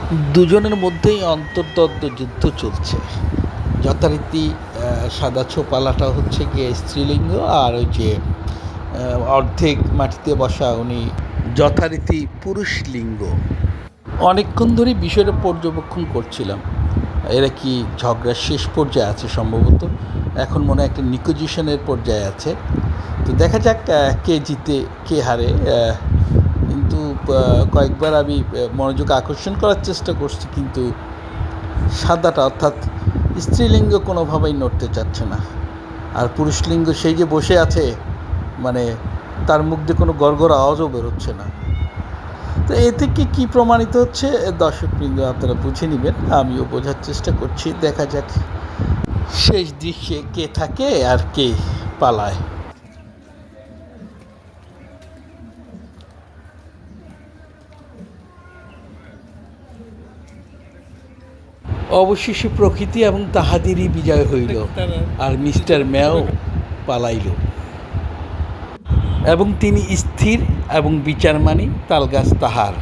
দুজনের মধ্যেই অন্তর্দ্বন্দ্ব যুদ্ধ চলছে। যথারীতি সাদা ছোপালাটা হচ্ছে গিয়ে স্ত্রীলিঙ্গ, আর ওই যে অর্ধেক মাটিতে বসা উনি যথারীতি পুরুষ লিঙ্গ। অনেকক্ষণ ধরেই বিষয়টা পর্যবেক্ষণ করছিলাম। এরা কি ঝগড়ার শেষ পর্যায়ে আছে সম্ভবত, এখন মনে হয় একটা নিকোজিশনের পর্যায়ে আছে। তো দেখা যাক কে জিতে কে হারে। কিন্তু কয়েকবার আমি মনোযোগ আকর্ষণ করার চেষ্টা করছি, কিন্তু সাদাটা অর্থাৎ স্ত্রীলিঙ্গ কোনোভাবেই নড়তে চাচ্ছে না। আর পুরুষলিঙ্গ সেই যে বসে আছে, মানে তার মুখ দিয়ে কোনো গড়গড় আওয়াজও বেরোচ্ছে না। তো এ থেকে কী প্রমাণিত হচ্ছে দর্শকবৃন্দ আপনারা বুঝে নেবেন, আমিও বোঝার চেষ্টা করছি। দেখা যাক শেষ দৃশ্যে কে থাকে আর কে পালায়। অবশেষে প্রকৃতি এবং তাহাদেরই বিজয় হইল, আর মিস্টার ম্যাও পালাইল, এবং তিনি স্থির এবং বিচার মানি তালগাছ তাহার।